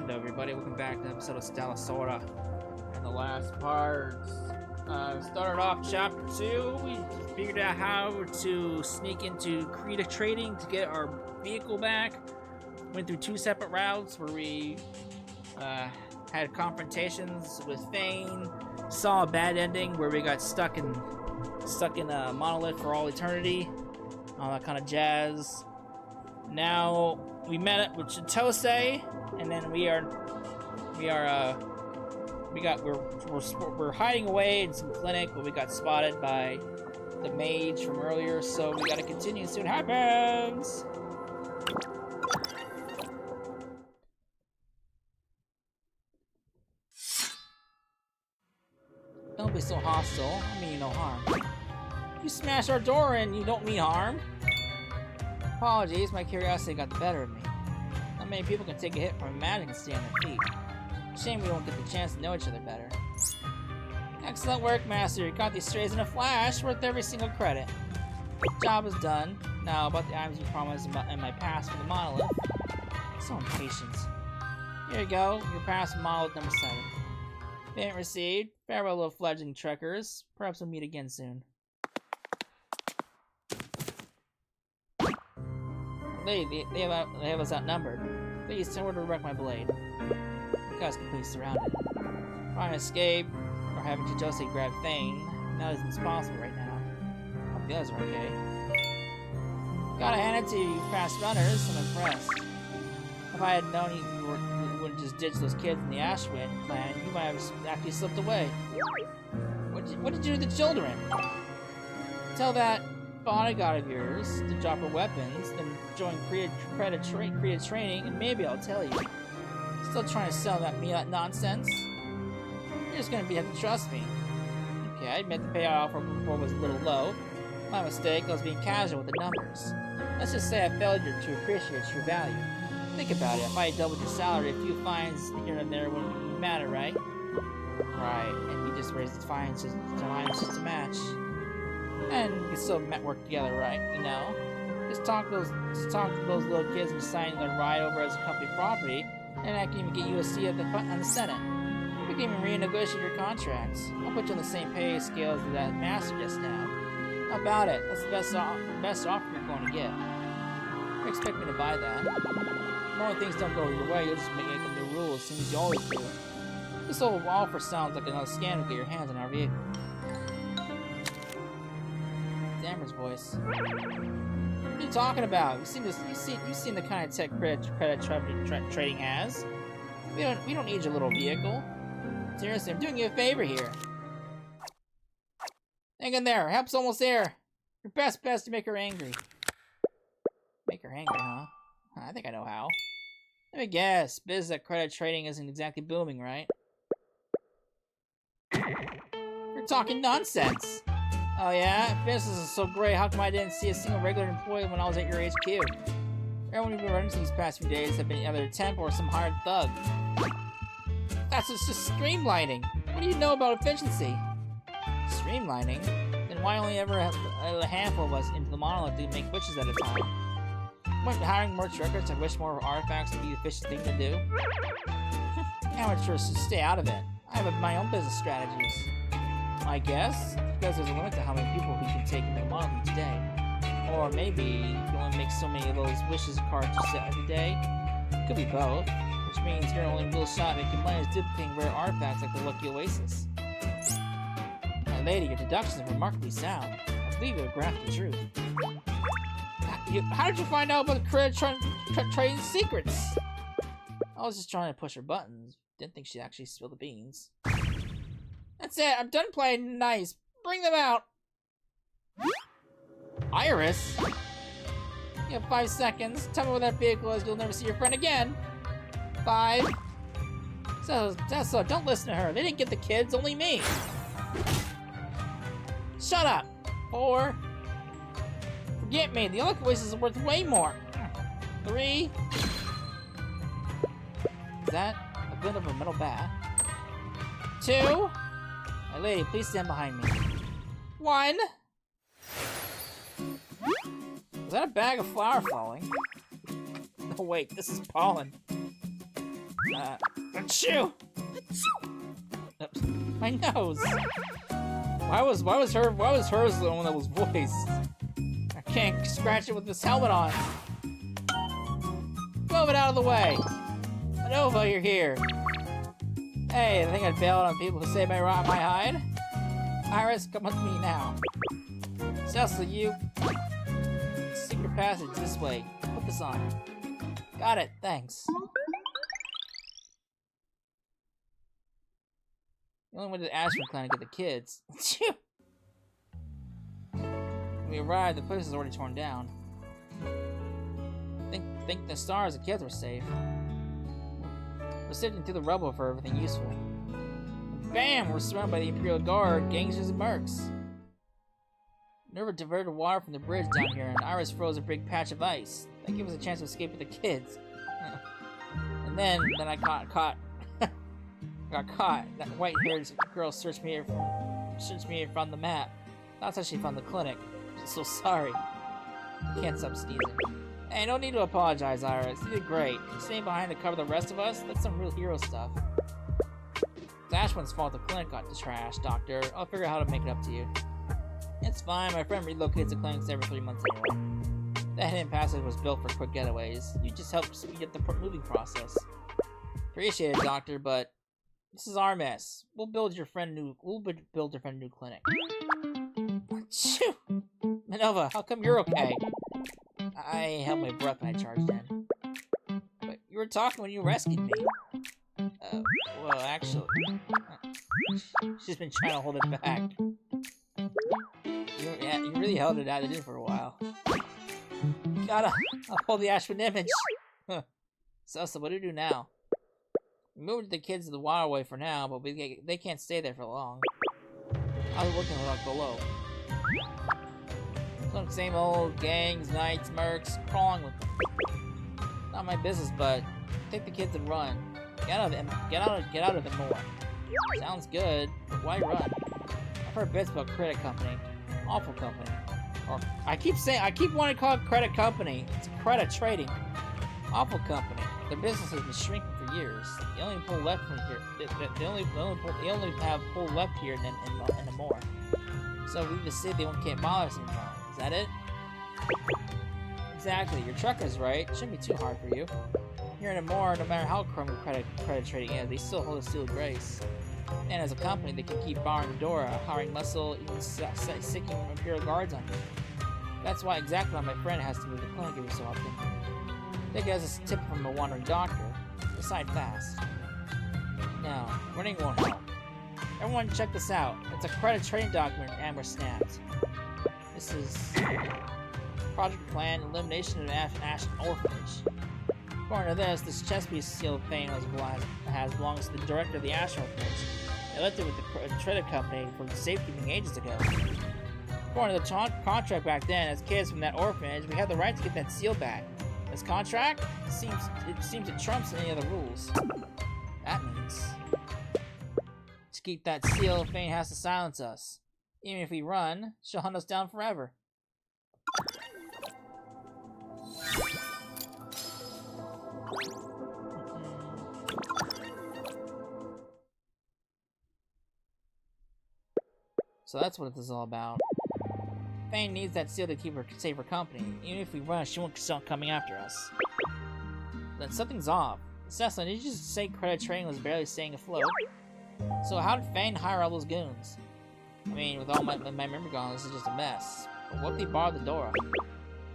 Hello everybody, welcome back to an episode of Stella, Sora. And the last part, started off chapter 2, we figured out how to sneak into Creta Trading to get our vehicle back. Went through 2 separate routes where we had confrontations with Thane, saw a bad ending where we got stuck in a monolith for all eternity, all that kind of jazz. Now we met up with Chitose, and then we're hiding away in some clinic, but we got spotted by the mage from earlier, so we gotta continue. Soon happens. Don't be so hostile. I mean you no harm. You smashed our door and you don't mean harm. Apologies, my curiosity got the better of me. Not many people can take a hit from a magic and stay on their feet. Shame we won't get the chance to know each other better. Excellent work, Master. You caught these strays in a flash, worth every single credit. Job is done. Now, about the items you promised in my pass for the monolith. So impatient. Here you go, your pass for monolith number 7. Payment received. Farewell, little fledgling trekkers. Perhaps we'll meet again soon. Lady, they have us outnumbered. Please tell her to wreck my blade. The guy's completely surrounded. Trying to escape, or having Chitose grab Thane, that isn't possible right now. Hope the others are okay. Gotta hand it to you, fast runners. I'm impressed. If I had known you wouldn't just ditch those kids in the Ashwin clan, you might have actually slipped away. What did you do to the children? Tell that bodyguard of yours to drop her weapons, then join Creta Training, and maybe I'll tell you. Still trying to sell that nonsense? You're just gonna have to trust me. Okay, I admit the payoff before was a little low. My mistake, I was being casual with the numbers. Let's just say I failed you to appreciate your value. Think about it, if I doubled your salary, a few fines here and there wouldn't matter, right? Right, and you just raised the fines just to match. And we can still work together, right? You know, just talk to those little kids and decide to ride over as a company property, and I can even get you a seat on the Senate. We can even renegotiate your contracts. I'll put you on the same pay scale as that master just now. How about it? That's the best offer you're going to get. You expect me to buy that? More when things don't go your way, you'll just make up new rules, same as you always do. This whole offer sounds like another scam to get your hands on our vehicle. Amber's voice. What are you talking about? You've seen the kind of tech Creta Trading has. We don't need your little vehicle. Seriously, I'm doing you a favor here. Hang in there. Help's almost there. Your best to make her angry. Make her angry, huh? I think I know how. Let me guess. Business at Creta Trading isn't exactly booming, right? You're talking nonsense. Oh yeah? If business is so great, how come I didn't see a single regular employee when I was at your HQ? Everyone we've been running these past few days have been either a temp or some hired thug. That's just streamlining. What do you know about efficiency? Streamlining? Then why only ever have a handful of us into the monolith to make wishes at a time? Wouldn't hiring more truckers to wish more artifacts would be the efficient thing to do? Amateurs should stay out of it. I have my own business strategies. I guess, because there's a limit to how many people we can take in the monolith each day. Or maybe you can only make so many of those wishes cards you set every day. Could be both, which means your only real shot at making money is duplicating rare artifacts like the Lucky Oasis. My lady, your deductions are remarkably sound. I believe you have grasped the truth. How did you find out about the Creta Trading secrets? I was just trying to push her buttons. Didn't think she'd actually spill the beans. That's it, I'm done playing nice. Bring them out! Iris? You have 5 seconds. Tell me where that vehicle is, you'll never see your friend again. 5. So, don't listen to her. They didn't get the kids, only me. Shut up! 4. Forget me, the other voices is worth way more. 3. Is that a bit of a metal bat? 2. My lady, please stand behind me. 1. Was that a bag of flour falling? Oh wait, this is pollen. Achoo! My nose! Why was hers the one that was voiced? I can't scratch it with this helmet on. Move it out of the way! Nova, you're here. Hey, I think I'd bail on people who say my hide. Iris, come with me now. Cecil, you... Secret passage this way. Put this on. Got it, thanks. You only went to the Ashford clan to get the kids. When we arrived, the place was already torn down. Think the stars and kids were safe. We're sifting through the rubble for everything useful. And bam! We're surrounded by the Imperial Guard, gangsters, and mercs. Nerva diverted water from the bridge down here, and Iris froze a big patch of ice. That gave us a chance to escape with the kids. And then I got caught. That white-haired girl searched me from the map. That's how she found the clinic. I'm so sorry. Can't stop sneezing. Hey, no need to apologize, Iris. You did great. Staying behind to cover the rest of us? That's some real hero stuff. It's Ashwin's fault the clinic got trashed, Doctor. I'll figure out how to make it up to you. It's fine. My friend relocates the clinics every 3 months anyway. That hidden passage was built for quick getaways. You just help speed up the moving process. Appreciate it, Doctor, but this is our mess. We'll build your friend a new clinic. Achoo! Minerva, how come you're okay? I held my breath when I charged in. But you were talking when you rescued me. Well, actually... she's been trying to hold it back. You really held it out for a while. Gotta uphold the Ashwin image. So, what do we do now? We moved the kids to the Waterway for now, but they can't stay there for long. I was looking below. Some same old gangs, knights, mercs, crawling with them. Not my business, but take the kids and run. Get out of them more. Sounds good, but why run? I've heard bits about Creta Company. Awful company. Or I keep wanting to call it Creta Company. It's Creta Trading. Awful company. Their business has been shrinking for years. The only pull left from here. They only have pull left here and no more. So we just say they can't bother us anymore. Is that it? Exactly. Your trucker's right. It shouldn't be too hard for you. Here and more, no matter how crummy Creta Trading is, they still hold a seal of grace. And as a company, they can keep borrowing Dora, hiring muscle, even sicking Imperial Guards on you. That's why my friend has to move the clinic every so often. Take it as a tip from a wandering doctor. Decide fast. No, running won't help. Everyone check this out. It's a Creta Trading document and we're snapped. This is... Project Plan, Elimination of Ash Orphanage. According to this chess piece seal of fame belongs to the director of the Ash Orphanage. They left it with the Creta Company for safekeeping ages ago. According to the contract back then, as kids from that orphanage, we had the right to get that seal back. This contract? It seems it trumps any other rules. That means... to keep that seal, Fane has to silence us. Even if we run, she'll hunt us down forever. So that's what this is all about. Fane needs that seal to keep her save her company. Even if we run, she won't stop coming after us. Then something's off. Cecil, did you just say Creta Trading was barely staying afloat? So how did Fane hire all those goons? I mean, with all my memory gone, this is just a mess. But what if they borrowed the Dora?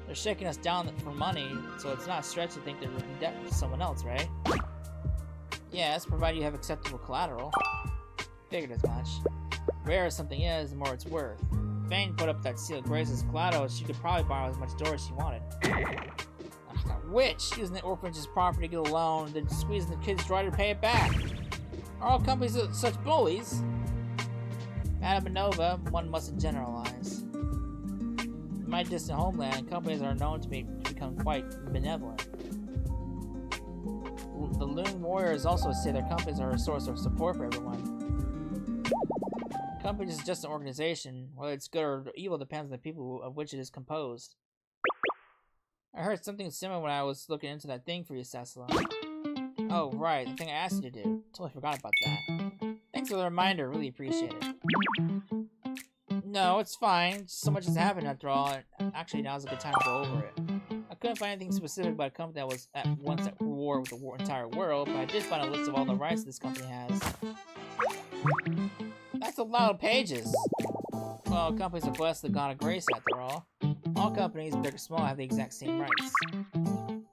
They're shaking us down for money, so it's not a stretch to think they're in debt with someone else, right? Yes, provided you have acceptable collateral. Figured as much. Rare as something is, the more it's worth. If Fane put up that seal of grace as collateral, she could probably borrow as much Dora as she wanted. Witch! Using the orphanage's property to get a loan, then squeezing the kids dry to pay it back. Are all companies such bullies? Madame Minerva, one mustn't generalize. In my distant homeland, companies are known to become quite benevolent. The Loon Warriors also say their companies are a source of support for everyone. Companies is just an organization. Whether it's good or evil depends on the people of which it is composed. I heard something similar when I was looking into that thing for you, Cecil. Oh, right, the thing I asked you to do. Totally forgot about that. Thanks for the reminder, really appreciate it. No, it's fine. So much has happened after all. Actually, now's a good time to go over it. I couldn't find anything specific about a company that was at once at war with the entire world, but I did find a list of all the rights this company has. That's a lot of pages. Well, companies are blessed with the god of grace after all. All companies, big or small, have the exact same rights.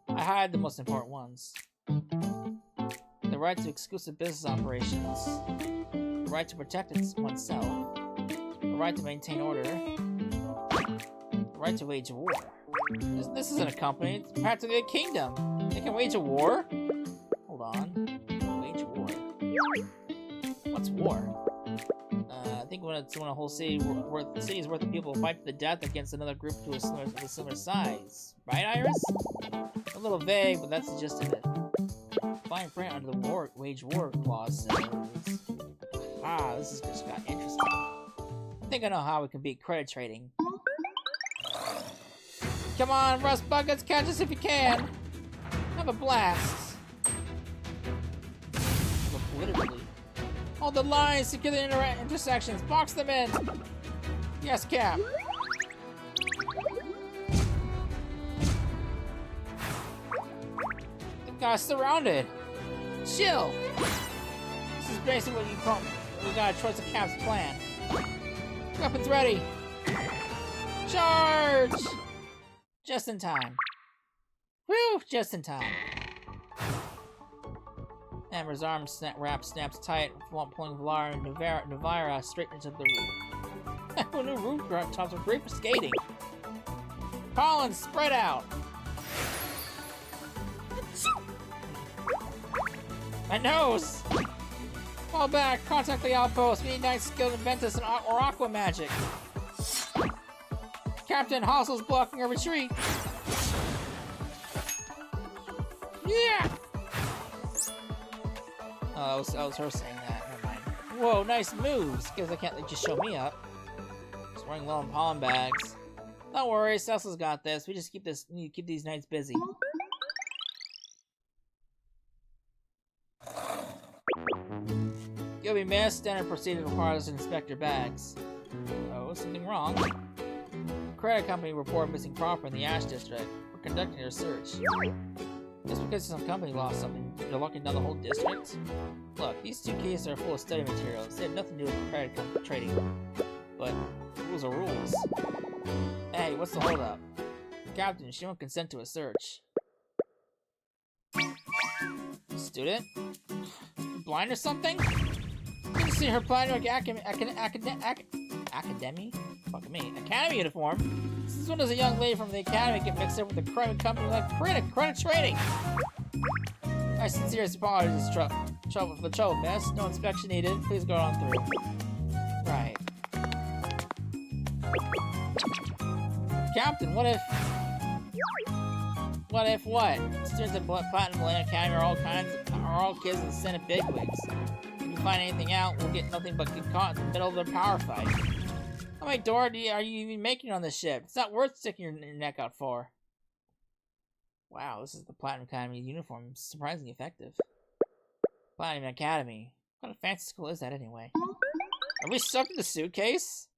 I highlighted the most important ones. The right to exclusive business operations. The right to protect oneself. The right to maintain order. The right to wage war. This isn't a company, it's practically a kingdom. They can wage a war? Hold on. Wage war. What's war? I think when a whole city is worth of people fight to the death against another group of a similar size. Right, Iris? A little vague, but that's the gist of it. Fine print under the wage war clause says... Ah, this has just got interesting. I think I know how we can beat Creta Trading. Come on, Rust Buckets, catch us if you can! Have a blast! Look literally. Hold the lines, secure the intersections, box them in! Yes, Cap. They've got us surrounded. Chill! This is basically what you call... We gotta trust the Cap's plan. Weapons ready! Charge! Just in time. Whew! Just in time. Amber's arm wrap snaps tight, pulling Valar and Nuvira straight into the roof. Who knew roof tops were great for skating? Collins, spread out! My nose! Fall back, contact the outpost. We need night skilled inventors or aqua magic. Captain Hostle's blocking our retreat. Yeah! Oh, that was her saying that. Never mind. Whoa, nice moves. Guess I can't just show me up. Just running low on pollen bags. Don't worry, Cecil's got this. We just keep these knights busy. You'll be missed. Standard procedure requires an inspector bags. Oh, something wrong. Creta Company report missing property in the Ash District. We're conducting a search. Just because some company lost something, they're locking down the whole district? Look, these two cases are full of study materials. They have nothing to do with Creta Trading. But rules are rules. Hey, what's the holdup? Captain, she won't consent to a search. Student? Blind or something? You see her blind like academy? Fuck me. Academy uniform? Since when does a young lady from the academy get mixed up with a private company like Creta Trading? My sincerest apologies for the trouble, miss. No inspection needed. Please go on through. Right. Captain, what if what? Students at Platinum Millennium Academy are all kids in the Senate bigwigs. If you find anything out, we'll get nothing but get caught in the middle of their power fight. How many door are you even making on this ship? It's not worth sticking your neck out for. Wow, this is the Platinum Academy uniform. Surprisingly effective. Platinum Academy. What a fancy school is that anyway? Are we stuck in the suitcase?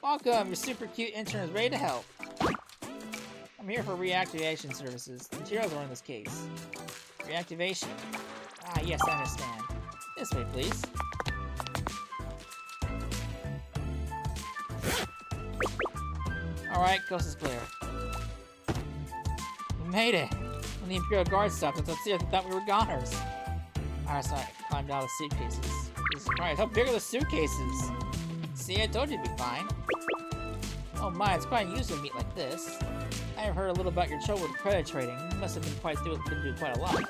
Welcome, your super cute intern is ready to help. I'm here for reactivation services. The materials are in this case. Reactivation. Ah, yes, I understand. This way, please. Alright, coast is clear. We made it! When the Imperial Guard stopped us, let's see, I thought we were goners. Iris and I climbed out of the suitcases. Jesus Christ, how big are the suitcases? See, I told you it'd be fine. Oh my, it's quite unusual to meet like this. I have heard a little about your trouble with Creta Trading. You must have been doing quite a lot.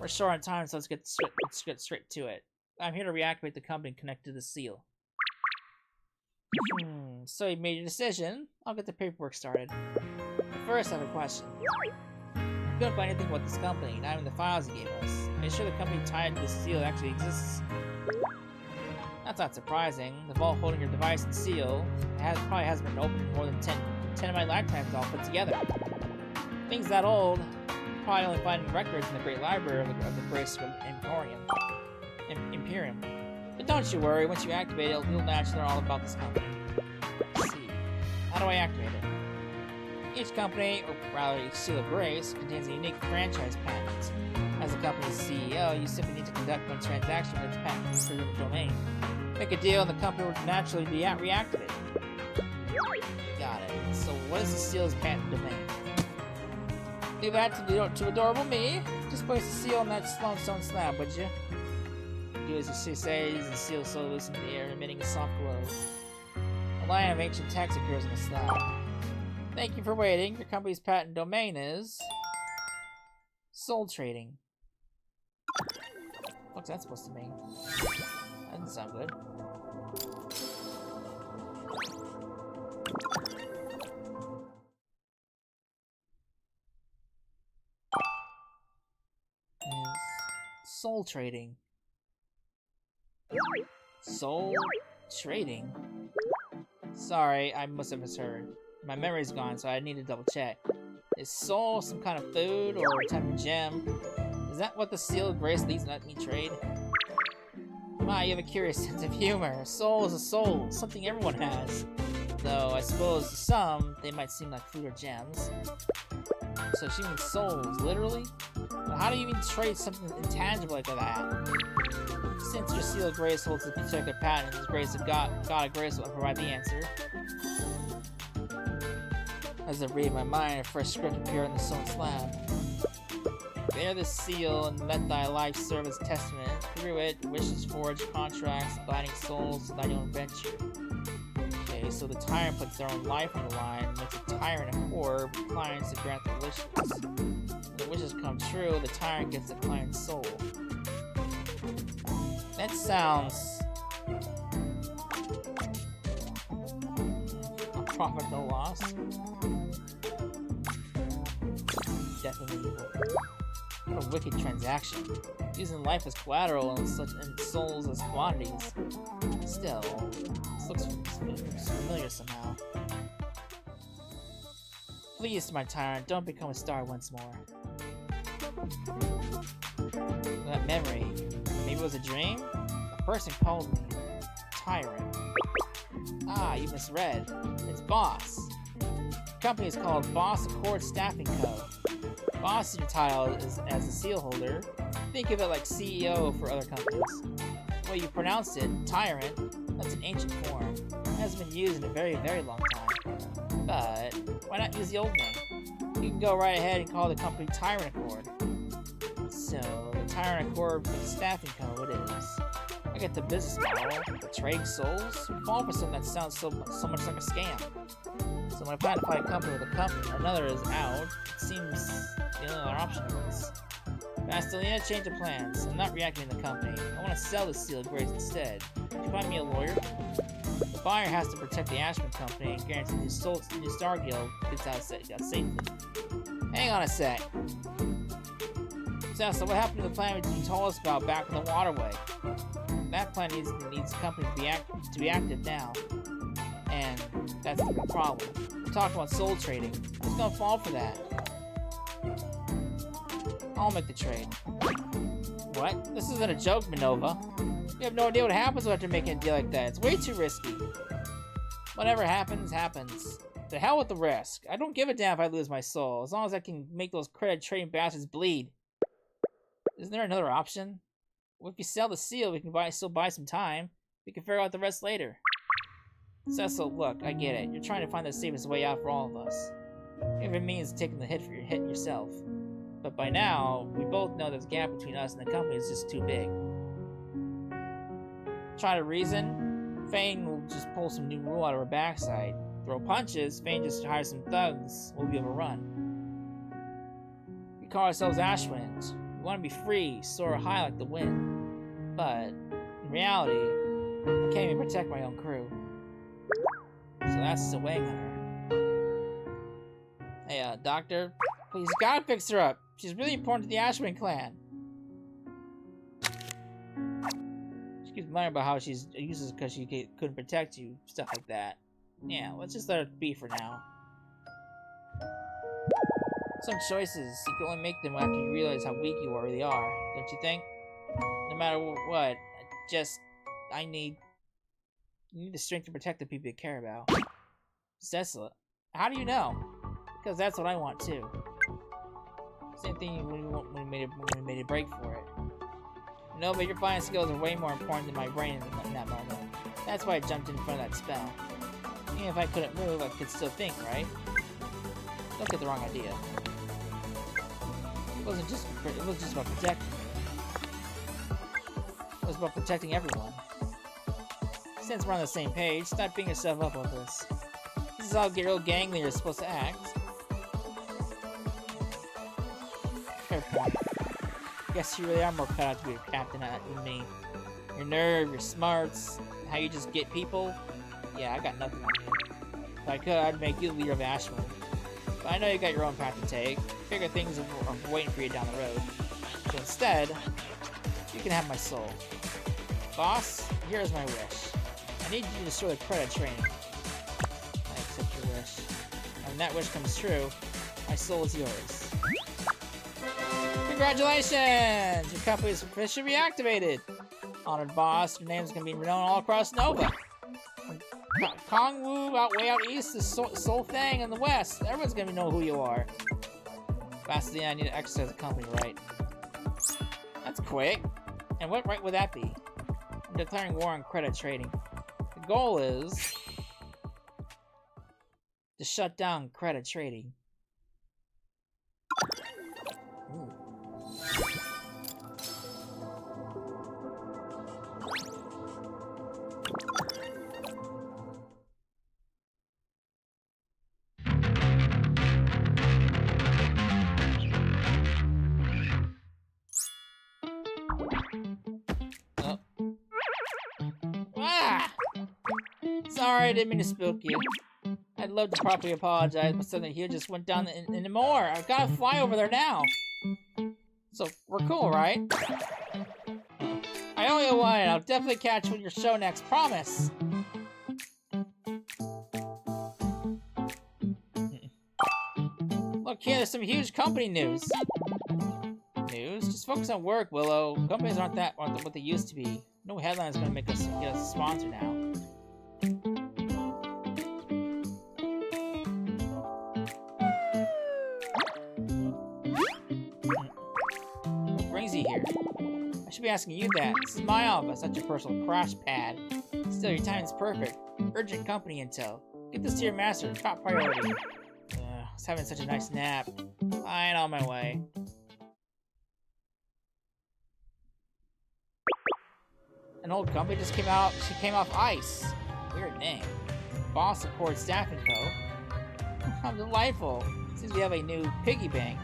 We're short on time, so let's get straight to it. I'm here to reactivate the company connected to the seal. So you made your decision. I'll get the paperwork started. But first, I have a question. I couldn't find anything about this company, not even the files you gave us. Are you sure the company tied to the seal actually exists? That's not surprising. The vault holding your device and seal probably hasn't been opened in more than 10 of my lifetimes all put together. things that old, you'll probably only find records in the Great Library of the Brace Imperium. But don't you worry, once you activate it, you'll naturally learn all about this company. Let's see. How do I activate it? Each company, or rather each Seal of Grace, contains a unique franchise patent. As the company's CEO, you simply need to conduct one transaction with its patent-specific domain. Make a deal and the company will naturally be reactivated. Got it. So what is the Seal's patent domain? Leave that to adorable me. Just place the seal on that stone slab, would you? Do as you say, the seal slowly loose into the air, emitting a soft glow. A line of ancient text appears on the slab. Thank you for waiting. Your company's patent domain is Soul Trading. What's that supposed to mean? That doesn't sound good. Soul Trading. Soul Trading? Sorry, I must have misheard. My memory's gone, so I need to double check. Is soul some kind of food or a type of gem? Is that what the Seal of Grace leads let me trade? My, you have a curious sense of humor. A soul is a soul, something everyone has. Though, I suppose to some, they might seem like food or gems. So she means souls, literally? But how do you even trade something intangible like that? Since your Seal of Grace holds a particular patent, His Grace of God of Grace will provide the answer. As I read my mind, a fresh script appeared on the stone slab. Bear the seal and let thy life serve as testament. Through it, wishes forge contracts, binding souls to thine own venture. Okay, so the tyrant puts their own life on the line, makes a tyrant a whore, with clients to grant their wishes. When the wishes come true, the tyrant gets the client's soul. That sounds... a profit, no loss. Definitely evil. What a wicked transaction. Using life as collateral and souls as commodities. Still, this looks familiar somehow. Please, my tyrant, don't become a star once more. That memory. Maybe it was a dream? A person called me tyrant. Ah, you misread. It's Boss. The company is called Boss Accord Staffing Co. Boss is your title as a seal holder. Think of it like CEO for other companies. The way you pronounce it, tyrant, that's an ancient form. It hasn't been used in a very, very long time. But why not use the old name? You can go right ahead and call the company Tyrant Accord. So, the Tyrant Accord Staffing Co. it is. I get the business model, the trading souls. You fall for something that sounds so much like a scam. So when I plan to find a company with another is out, it seems the only other option is. But I still need to change the plans. I'm not reacting to the company. I want to sell the Seal of Grace instead. Can you find me a lawyer? The buyer has to protect the Ashman Company and guarantee the new Star Guild gets out safely. Hang on a sec. So what happened to the plan you told us about back in the Waterway? That plan needs the company to be active now. And that's the big problem. We're talking about soul trading. Who's gonna fall for that? I'll make the trade. What? This isn't a joke, Minova. You have no idea what happens after making a deal like that. It's way too risky. Whatever happens, happens. To hell with the risk. I don't give a damn if I lose my soul, as long as I can make those Creta Trading bastards bleed. Isn't there another option? Well, if you sell the seal, we can still buy some time. We can figure out the rest later. Cecil, look, I get it. You're trying to find the safest way out for all of us. If it means taking the hit for your hit yourself. But by now, we both know this gap between us and the company is just too big. Try to reason? Fane will just pull some new rule out of her backside. Throw punches? Fane just hire some thugs. We'll be overrun. We call ourselves Ashwinds. We want to be free, soar high like the wind. But, in reality, I can't even protect my own crew. So that's the weighing on her. Hey, doctor, please, you gotta fix her up. She's really important to the Ashwin clan. She keeps muttering about how she's useless because she couldn't protect you, stuff like that. Yeah, let's just let her be for now. Some choices, you can only make them after you realize how weak you really are, don't you think? No matter what, I need the strength to protect the people you care about. Stella, how do you know? Because that's what I want too. Same thing when we made a break for it. No, but your flying skills are way more important than my brain in that moment. That's why I jumped in front of that spell. Even if I couldn't move, I could still think, right? Don't get the wrong idea. It wasn't just about protecting me. It was about protecting everyone. Since we're on the same page, stop beating yourself up over this. This is how real gangly you're supposed to act. Fair point. Guess you really are more cut out to be a captain than me. Your nerve, your smarts, how you just get people. Yeah, I got nothing on you. If I could, I'd make you the leader of Ashland. But I know you got your own path to take. Bigger things are waiting for you down the road. So instead, you can have my soul. Boss, here's my wish. I need you to destroy the Creta Trading. I accept your wish. And when that wish comes true, my soul is yours. Congratulations! Your company is officially reactivated! Honored boss, your name's gonna be renowned all across Nova. Kongwu out way out east is Sol Fang in the west. Everyone's gonna know who you are. Fastly, I need to exercise the company, right? That's quick. And what right would that be? I'm declaring war on Creta Trading. The goal is to shut down Creta Trading. Ooh. Oh. Ah! Sorry, I didn't mean to spook you. I'd love to properly apologize, but something here just went down in the moor. I've got to fly over there now. So, we're cool, right? I owe you one, and I'll definitely catch you in your show next, promise! Look here, there's some huge company news. News? Just focus on work, Willow. Companies aren't what they used to be. No headline's gonna make us get us a sponsor now. What brings you here? I should be asking you that. This is my office, not your personal crash pad. Still, your timing's perfect. Urgent company intel. Get this to your master, top priority. I was having such a nice nap. Fine, on my way. An old company just came out. She came off ice. Weird name. Boss of Cord Staffing Co. How delightful. Seems we have a new piggy bank.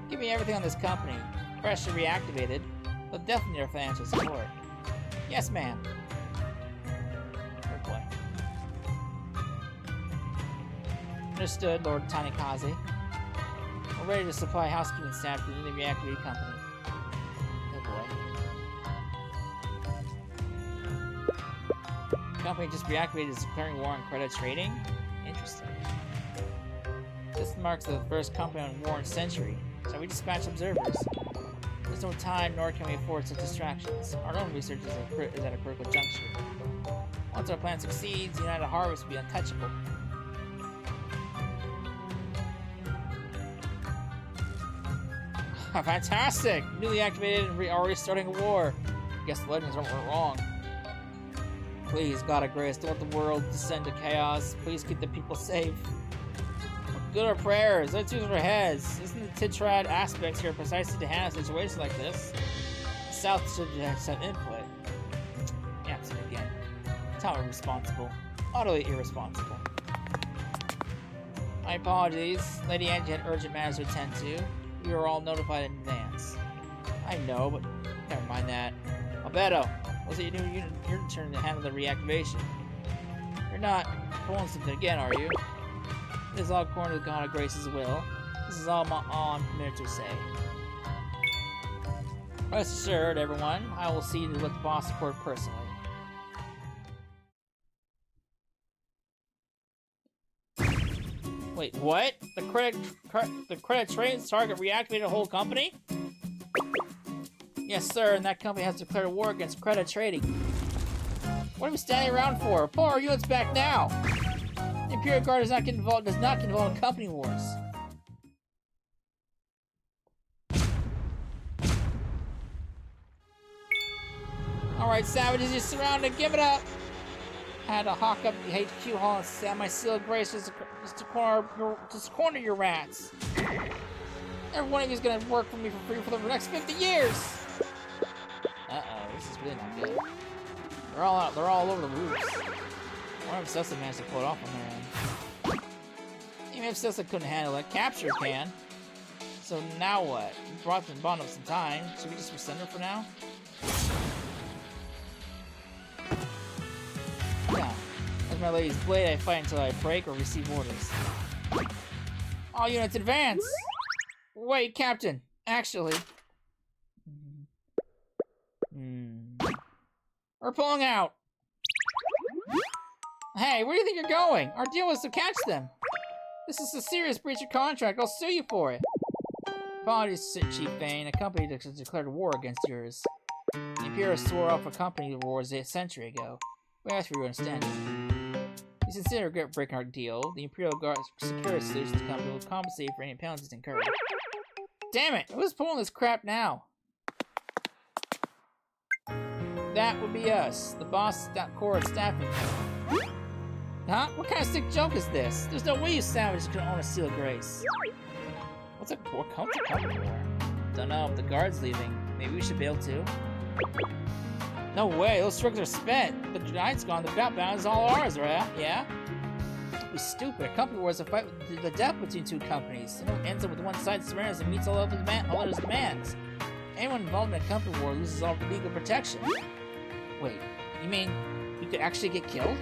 Give me everything on this company. Freshly reactivated, but definitely your financial support. Yes, ma'am. Good boy. Understood, Lord Tanikaze. We're ready to supply housekeeping staff to the newly reactivated company. Good boy. The company just reactivated is declaring war on Creta Trading? Interesting. This marks the first company on war in a century. Shall we dispatch observers? There's no time, nor can we afford such distractions. Our own research is at a critical juncture. Once our plan succeeds, United Harvest will be untouchable. Fantastic! Newly activated and already starting a war. Guess the legends weren't wrong. Please, God of Grace, don't let the world descend to chaos. Please keep the people safe. Good are prayers. Let's use our heads. Isn't the Titrad aspects here precisely to handle a situation like this? The South should have some input. Absent again. Entirely irresponsible. Utterly irresponsible. My apologies. Lady Angie had urgent matters to attend to. We were all notified in advance. I know, but never mind that. Alberto, was it your turn to handle the reactivation? You're not pulling something again, are you? This is all according to God of Grace's will. This is all I'm permitted to say. Rest assured, everyone, I will see you with the boss court personally. Wait, what? The Creta Trading's target reactivated a whole company? Yes, sir, and that company has declared a war against Creta Trading. What are we standing around for? Pull our units back now! The Imperial Guard does not get involved in company wars. Alright, savages, you're surrounded. Give it up! I had to hawk up the HQ hall and set my seal of grace just to corner your rats. Every one of you is going to work for me for free for the next 50 years! Uh-oh, this is really not good. They're all over the roofs. I wonder if Stella managed to pull it off on their end. Even if Stella couldn't handle it, capture can. So now what? We bought up some time. Should we just resend her for now? Yeah. As my lady's blade, I fight until I break or receive orders. All units advance! Wait, Captain. Actually... We're pulling out! Hey, where do you think you're going? Our deal was to catch them. This is a serious breach of contract. I'll sue you for it. Apologies, Chief Vane. A company declared a war against yours. The Imperial swore off a company wars a century ago. We ask for your understanding. We sincerely regret breaking our deal. The Imperial Guard Security Solutions Company will compensate for any penalties incurred. Damn it! Who's pulling this crap now? That would be us, the boss core staffing. Huh? What kind of sick joke is this? There's no way you savages can own a seal of grace. What's a company war? Don't know, the guard's leaving. Maybe we should bail too. No way, those strings are spent. The giant's gone, the battle is all ours, right? Yeah? Don't be stupid. A company war is a fight with the death between two companies. It ends up with one side surrenders and meets all others' demands. Anyone involved in a company war loses all legal protection. Wait, you mean you could actually get killed?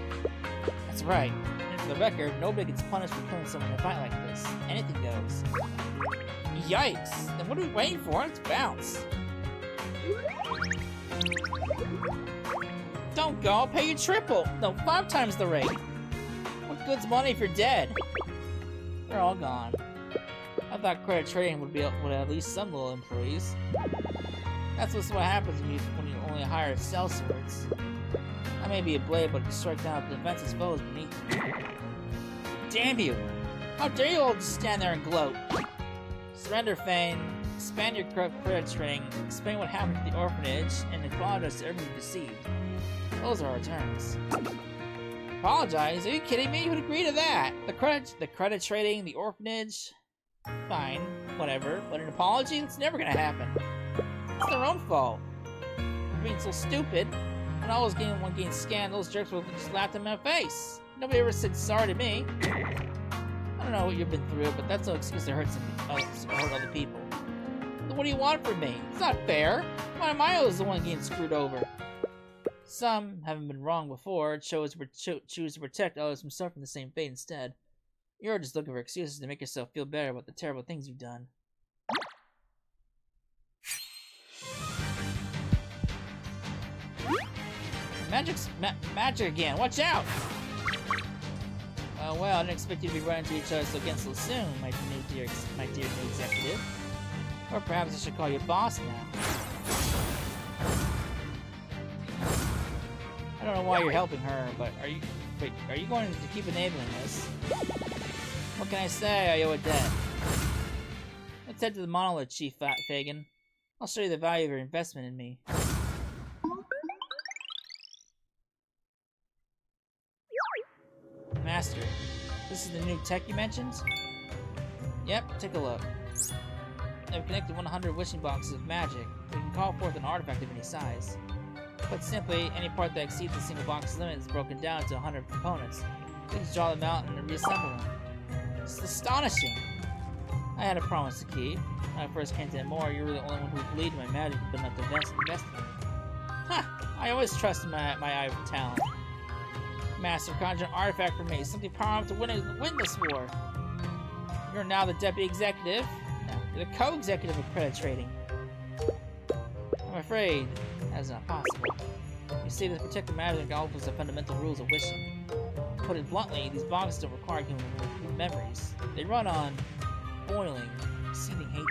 That's right. And for the record, nobody gets punished for killing someone in a fight like this. Anything goes. Yikes! Then what are we waiting for? Let's bounce. Don't go, I'll pay you triple. No, 5 times the rate. What good's money if you're dead? They're all gone. I thought Creta Trading would have at least some little employees. That's what happens when you only hire sellswords. I may be a blade, but to strike down the defenseless foes beneath me. Damn you! How dare you all just stand there and gloat? Surrender, Fane. Expand your Creta Trading. Explain what happened to the orphanage, and apologize to everyone deceived. Those are our terms. Apologize? Are you kidding me? Who'd agree to that? The Creta Trading, the orphanage. Fine, whatever. But an apology? That's never gonna happen. It's their own fault. For being so stupid. When I was getting scanned, those jerks would just laugh in my face. Nobody ever said sorry to me. I don't know what you've been through, but that's no excuse to hurt other people. What do you want from me? It's not fair. Why am I always the one getting screwed over? Some haven't been wrong before. Choose to protect others from suffering the same fate instead. You're just looking for excuses to make yourself feel better about the terrible things you've done. Magic again. Watch out! Well, I didn't expect you to be running into each other so soon, my dear new executive. Or perhaps I should call you boss now. I don't know why you're helping her, but are you going to keep enabling this? What can I say? I owe a debt. Let's head to the monolith, Chief Fagin. I'll show you the value of your investment in me. Master, this is the new tech you mentioned? Yep, take a look. I've connected 100 wishing boxes of magic. We can call forth an artifact of any size. Put simply, any part that exceeds a single box's limit is broken down into 100 components. We can draw them out and reassemble them. It's astonishing! I had a promise to keep. When I first came to Amor, you were the only one who believed in my magic but not to invest in it. Ha! I always trusted my eye of talent. Master, conjure an artifact for me. Something powerful to win this war. You're now the deputy executive. No, you're the co-executive of Creta Trading. I'm afraid that is not possible. You see, to protect the magic offers the fundamental rules of wishing. put it bluntly, these boxes don't require human memories. They run on boiling, seething hatred.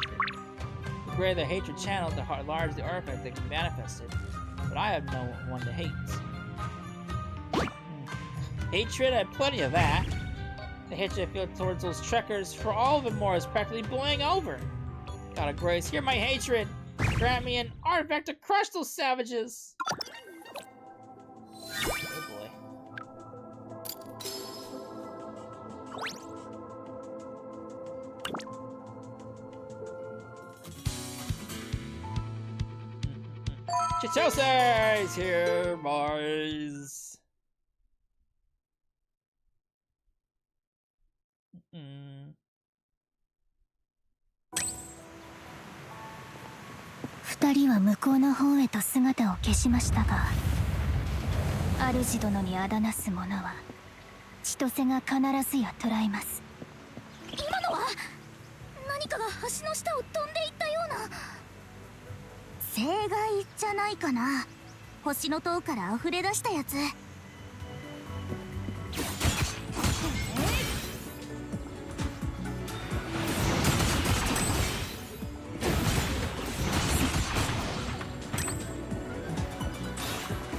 The greater the hatred channeled, the larger the artifact that can be manifested. But I have no one to hate. Hatred? I have plenty of that. The hatred I feel towards those trekkers, for all of it more, is practically boiling over. God of grace, hear my hatred! Grant me an artifact to crush those savages! Oh boy. Chitose's here, boys!2人は向こうの方へと姿を消しましたが、主殿にあだなす者は千歳が必ずや捕らえます。今のは何かが橋の下を飛んでいったような。正害じゃないかな。星の塔から溢れ出したやつ。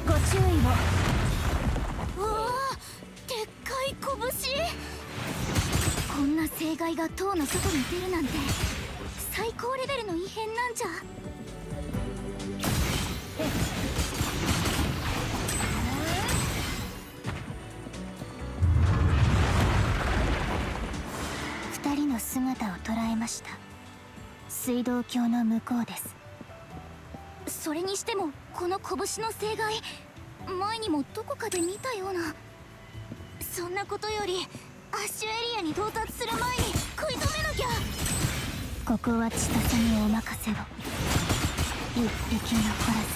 ご注意を。うわあ、でっかい拳。こんな正害が塔の外に出るなんて最高レベルの異変なんじゃ。2人の姿を捉えました。水道橋の向こうです。それにしてもこの拳の正害、前にもどこかで見たような。そんなことよりアッシュエリアに到達する前に食い止めなきゃ。ここは千歳にお任せを。一匹残らず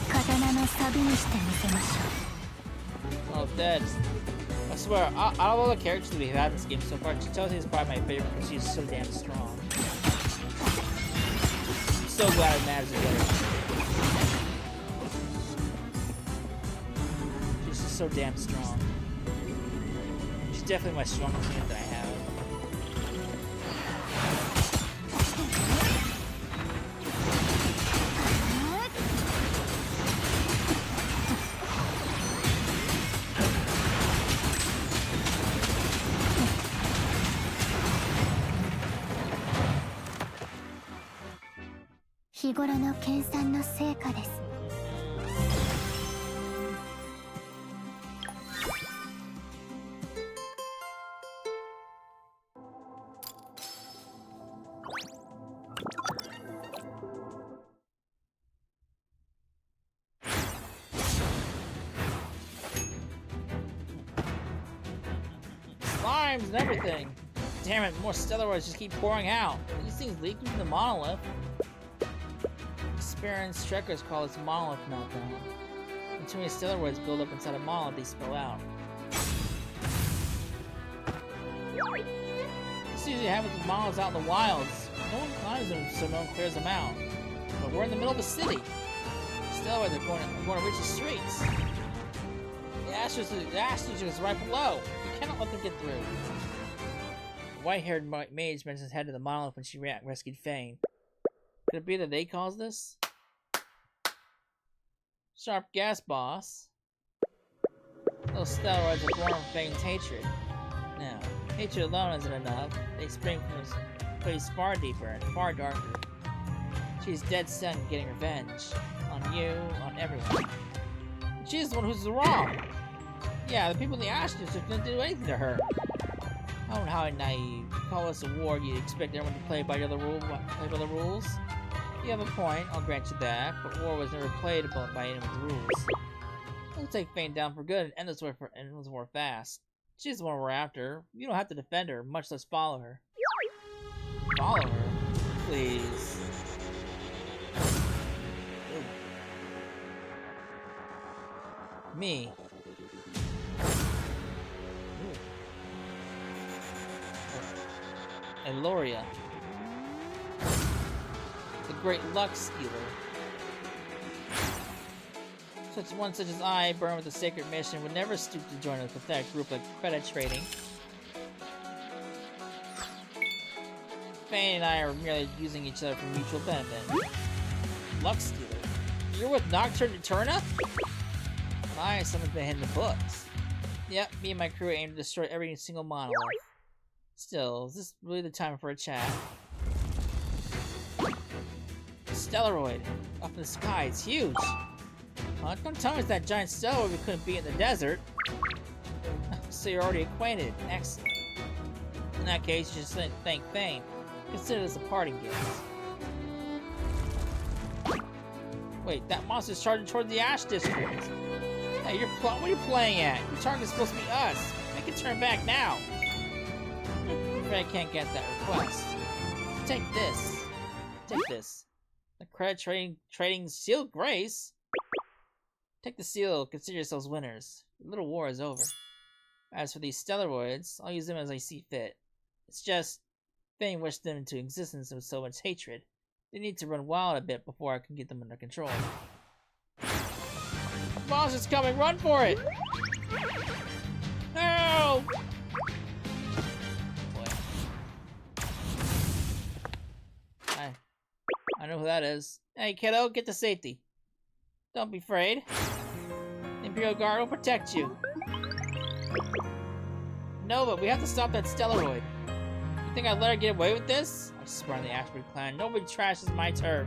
刀のサビにしてみせましょう。 Oh, dead. I swear, out of all the characters that we've had in this game so far, Chitose is probably my favorite because she's so damn strong. I'm so glad I managed to get her. She's just so damn strong. She's definitely my strongest unit that I have. 日頃の研鑽の成果です。Slimes and everything! Damn it, more stellar just keep pouring out. These things leak from the monolith. Experienced trekkers call this monolith meltdown. When too many stellar build up inside a monolith, they spill out. This usually happens with monoliths out in the wilds. No one climbs them, so no one clears them out. But we're in the middle of the city. Stellar are going to reach the streets. The asterisk is right below. You cannot let them get through. The white-haired mage mentions head to the monolith when she rescued Fane. Could it be that they caused this? Sharp gas boss. Those steroids are born from Fane's hatred. No, hatred alone isn't enough. They spring from a place far deeper and far darker. She's dead set on getting revenge. On you, on everyone. She's the one who's wrong! Yeah, the people in the Ash District didn't do anything to her. I don't know how naive. You call this a war, you'd expect everyone to play by the rules? You have a point, I'll grant you that, but war was never played by anyone's rules. We'll take Fane down for good and end this war fast. She's the one we're after. You don't have to defend her, much less follow her. Follow her? Please. Ooh. Me. Ooh. Eloria. The great luck stealer. One such as I, burned with a sacred mission, would never stoop to join a pathetic group like Creta Trading. Fane and I are merely using each other for mutual benefit. Luck Stealer. You're with Nocturne Eterna? Nice, something's been hidden in the books. Yep, me and my crew aim to destroy every single monolith. Still, is this really the time for a chat? Stellaroid. Up in the sky, it's huge. Don't tell me it's that giant Stella we couldn't beat in the desert. So you're already acquainted. Excellent. In that case, you just thank Fane. Consider this a parting gift. Wait, that monster's charging toward the Ash District. Hey, what are you playing at? Your target's supposed to be us. Make it turn back now. I'm afraid I can't get that request. Take this. Take this. The Creta Trading Sealed Grace? Take the seal, consider yourselves winners. The little war is over. As for these Stellaroids, I'll use them as I see fit. It's just, Fane wished them into existence with so much hatred. They need to run wild a bit before I can get them under control. Monster's coming, run for it! No! Boy. I know who that is. Hey kiddo, get to safety. Don't be afraid. The Imperial Guard will protect you. No, but we have to stop that Stellaroid. You think I'd let her get away with this? I swear on the Ashford clan, nobody trashes my turf.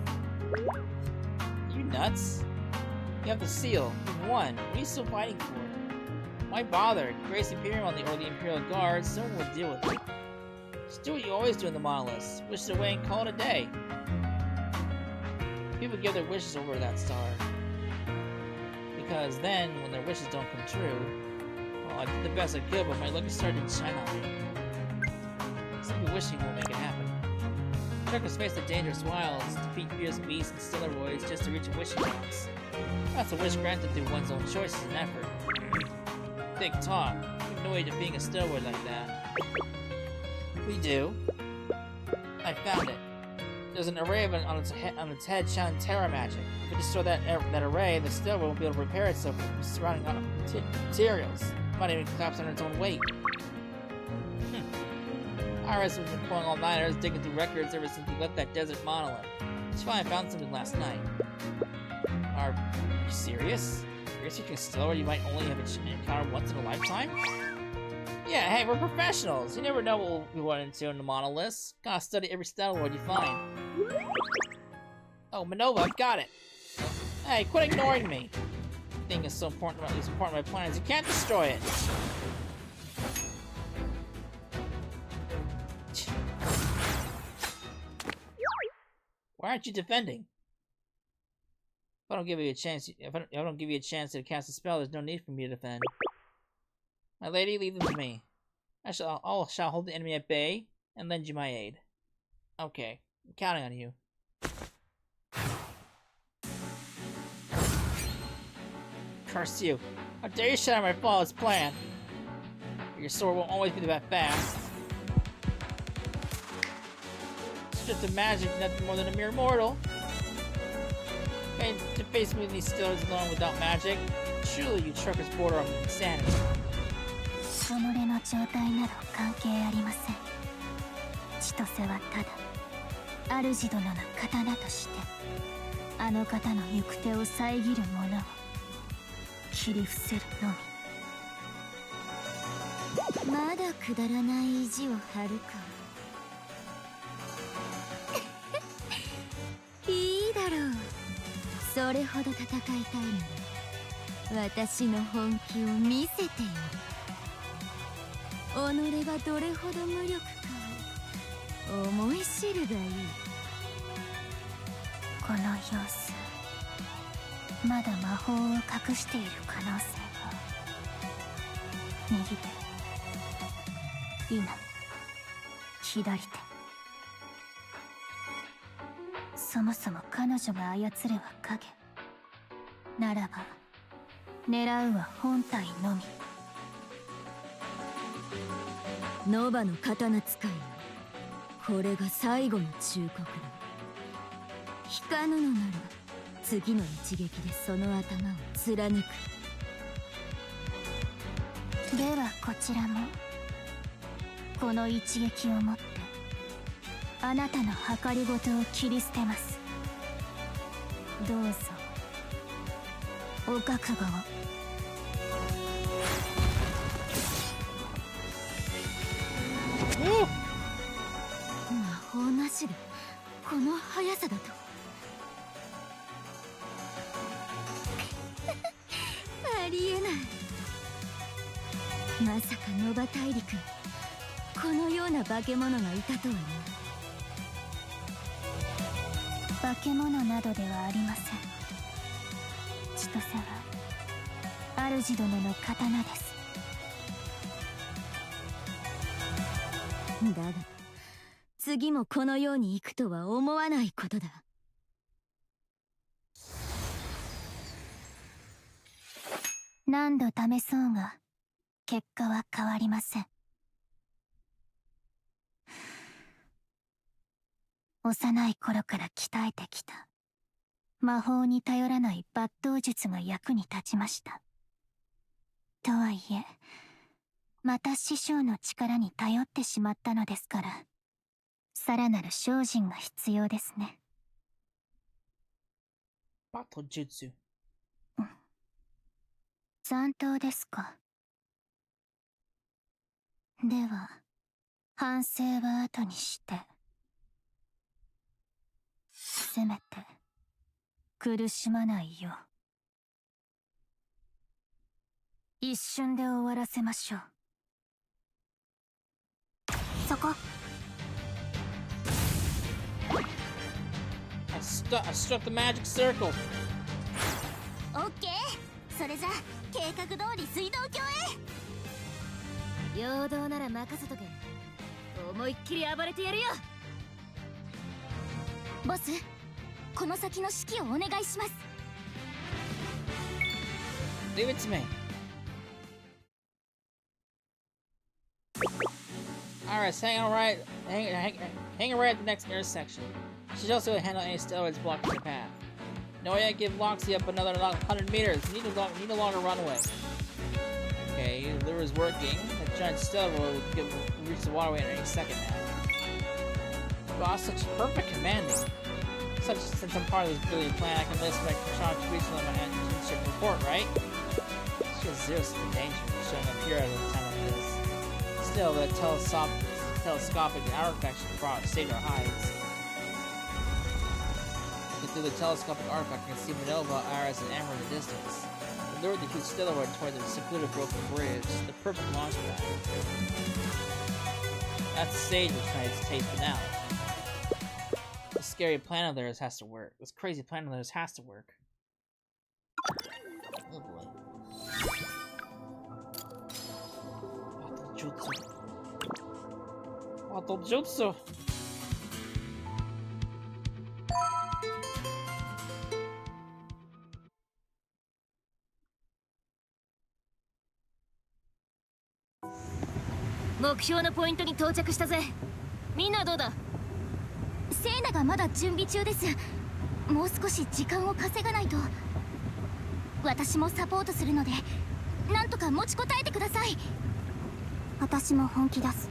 You nuts? You have the seal. You've won. What are you still fighting for? Why bother? Grace Imperium or the Imperial Guard, someone will deal with it. Just do what you always do in the monoliths. Wish it away and call it a day. People give their wishes over that star. Because then, when their wishes don't come true, well, I did the best I could, but my luck is starting to shine on me. Simply wishing won't make it happen. Truckers face the dangerous wilds, defeat fierce beasts and Stellaroids just to reach a wishing box. That's a wish granted through one's own choices and effort. Big talk. We have no way of being a Stellaroid like that. We do. I found it. There's an array of it on its head shouting terror magic. If we destroy that array, the Stella won't be able to repair itself from surrounding materials. It might even collapse under its own weight. Iris has been pulling all-nighters, digging through records ever since we left that desert monolith. She finally found something last night. Are you serious? You're researching a Stella you might only have encountered once in a lifetime? Yeah, hey, we're professionals. You never know what we run into in the monoliths. Gotta study every Stellaroid you find. Oh, Minova, I've got it. Hey, quit ignoring me. The thing is so important, at least important to my plans. You can't destroy it. Why aren't you defending? If I don't give you a chance, if I don't give you a chance to cast a spell, there's no need for me to defend. My lady, leave them to me. I shall hold the enemy at bay and lend you my aid. Okay, I'm counting on you. Curse you! How dare you shatter my flawless plan! Your sword won't always be that fast. Stripped of magic, nothing more than a mere mortal. And to face me with these Stellas alone without magic, truly you truckers border on insanity. 己の状態など関係ありません。千歳はただ主殿の刀としてあの方の行く手を遮るものを切り伏せるのみ。まだくだらない意地を張るか。いいだろう。それほど戦いたいなら私の本気を見せてやる。己がどれほど無力かを思い知るがいい。この様子、まだ魔法を隠している可能性が。右手、今、左手。そもそも彼女が操るは影。ならば、狙うは本体のみ。ノバの刀使いよ。これが最後の忠告だ。引かぬのなら次の一撃でその頭を貫く。ではこちらもこの一撃をもってあなたの計りごとを切り捨てます。どうぞお覚悟を。魔法なしでこの速さだとありえない。まさかノバ大陸にこのような化け物がいたとはな。化け物などではありません。千歳は主殿の刀です。だが次もこのように行くとは思わないことだ。何度試そうが結果は変わりません。幼い頃から鍛えてきた魔法に頼らない抜刀術が役に立ちました。とはいえまた師匠の力に頼ってしまったのですから、さらなる精進が必要ですね。バトル術。残党ですか。では反省は後にしてせめて苦しまないよう一瞬で終わらせましょう。そこ。I struck the magic circle. オッケー。それじゃ計画通り水道橋へ。陽動なら任せとけ。思いっきり暴れてやるよ。ボス、この先の指揮をお願いします。Leave it to me. Alright, hang right at the next intersection. She's also handle any steroids blocking your path. No, yeah, give Loxy up another 100 meters. Need a longer runway. Okay, the lure is working. That giant Stella will reach the waterway in any second now. Wow, such perfect commanding. Since I'm part of this brilliant plan, I can list my contribution on my internship report, right? She has zero sense of danger showing up here at a time like this. Still, the telescopic artifact should save our hides. Through the telescopic artifact, I can see Manova, Iris, and Amber in the distance. We lured the huge Stellar toward the secluded broken bridge, the perfect launch pad. That's the stage of tonight's taste finale. This scary plan of theirs has to work. This crazy plan of theirs has to work. Oh boy. Waterway. 目標のポイントに到着したぜ。みんなはどうだ？セイナがまだ準備中です。もう少し時間を稼がないと。私もサポートするのでなんとか持ちこたえてください。私も本気出す。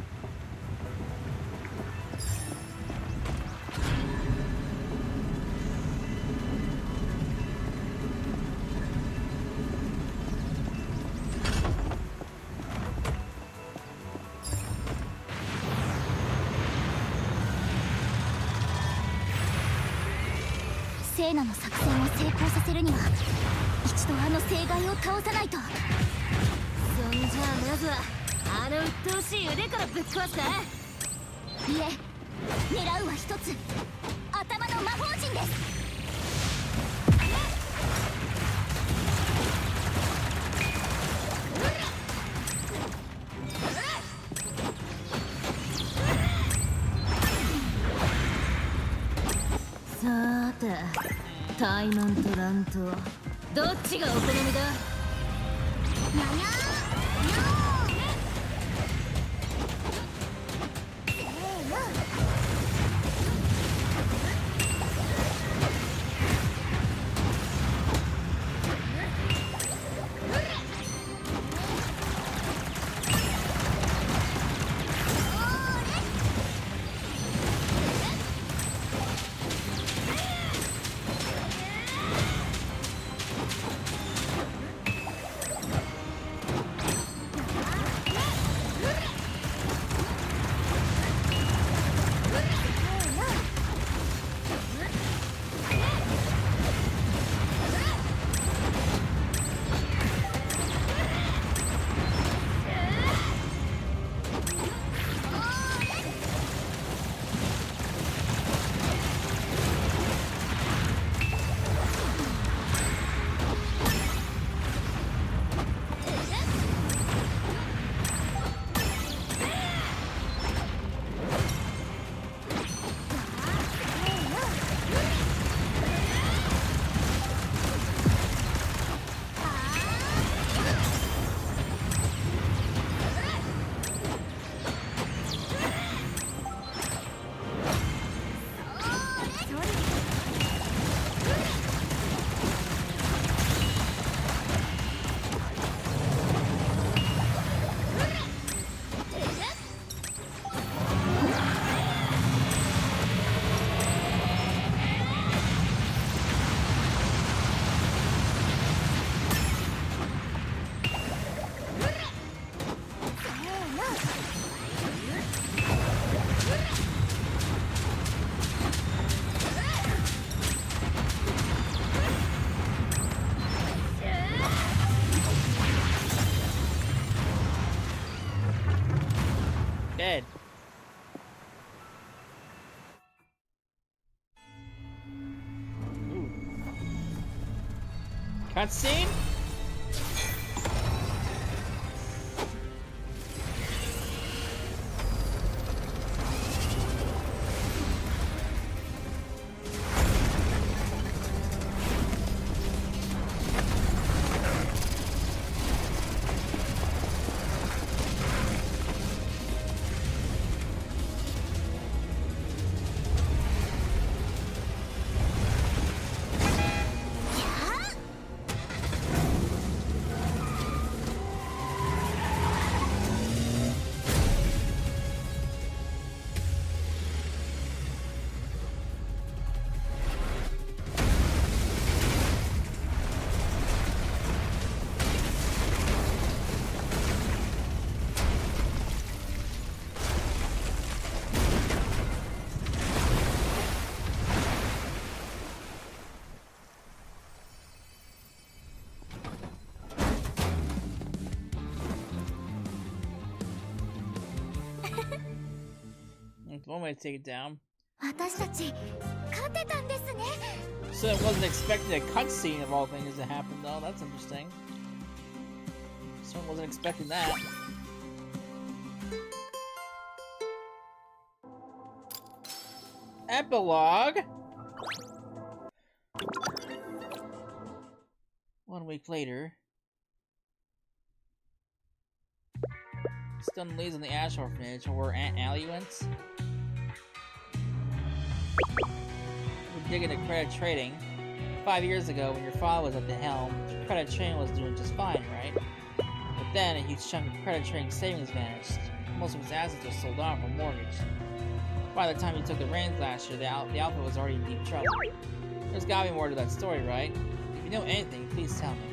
セイナの作戦を成功させるには一度あの聖骸を倒さないと。そんじゃあまずはあの鬱陶しい腕からぶっ壊すか。いえ、狙うは一つ、頭の魔法陣です。さーて、怠慢と乱闘どっちがお好みだ。にゃにゃー Cutscene? One way to take it down. 私たち勝てたんですね。 So I wasn't expecting a cutscene of all things to happen, though. That's interesting. So I wasn't expecting that. Epilogue. 1 week later. Stun leaves on the Ash Orphanage, where Aunt Allie went. We're digging to Creta Trading. 5 years ago, when your father was at the helm, Creta Trading was doing just fine, right? But then, a huge chunk of Creta Trading savings vanished. Most of his assets were sold off for mortgage. By the time he took the reins last year, the outfit was already in deep trouble. There's gotta be more to that story, right? If you know anything, please tell me.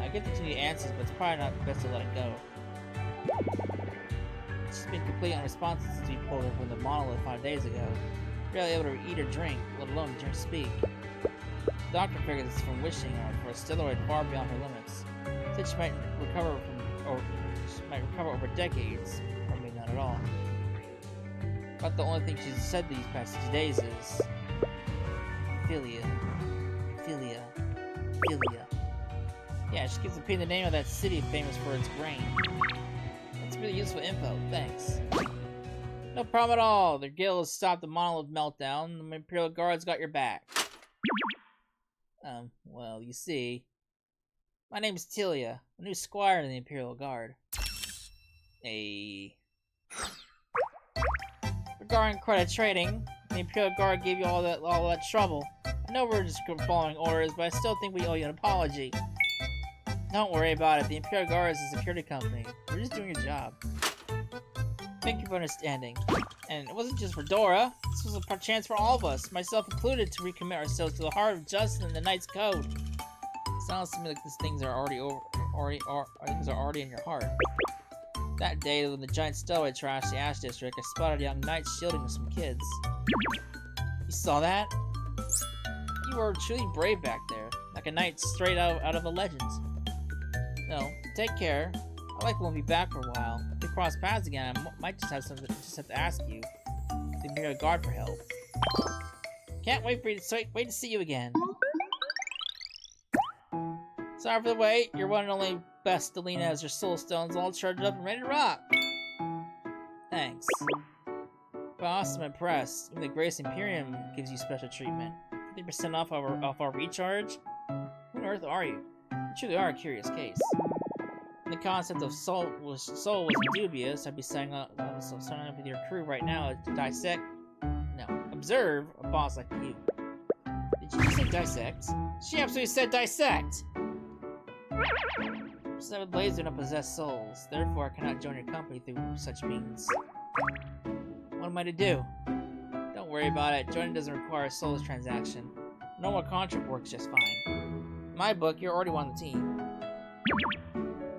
I get that you need answers, but it's probably not best to let it go. She's been completely unresponsive since we pulled her from the monolith 5 days ago. Barely able to eat or drink, let alone speak. The doctor figures it's from wishing or for a steroid far beyond her limits. Said she might recover over decades, or maybe not at all. But the only thing she's said these past 2 days is Philia. Yeah, she keeps repeating the name of that city famous for its grain. That's really useful info, thanks. No problem at all. The guild has stopped the monolith meltdown. The Imperial Guard's got your back. Well, you see. My name's Tilia, a new squire in the Imperial Guard. Regarding Creta Trading, the Imperial Guard gave you all that trouble. I know we're just following orders, but I still think we owe you an apology. Don't worry about it. The Imperial Guard is a security company. We're just doing your job. Thank you for understanding. And it wasn't just for Dora. This was a chance for all of us, myself included, to recommit ourselves to the heart of justice and the Knight's Code. It sounds to me like these things are already in your heart. That day, when the giant Stella trashed the Ash District, I spotted a young knight shielding some kids. You saw that? You were truly brave back there, like a knight straight out of the legends. No, take care. I likely won't be back for a while. If we cross paths again, I might just have to ask you, the Imperial Guard, for help. Can't wait to see you again. Sorry for the wait. Your one and only best Delina has your soul stones all charged up and ready to rock. Thanks. Boss, I'm impressed. Even the Grace Imperium gives you special treatment. 50% off our recharge? Who on earth are you? You truly are a curious case. When the concept of soul was dubious, I'd be signing up with your crew right now to observe a boss like you. Did you just say dissect? She absolutely said dissect! 7 blades do not possess souls, therefore I cannot join your company through such means. What am I to do? Don't worry about it, joining doesn't require a souls transaction. Normal contract works just fine. In my book, you're already on the team.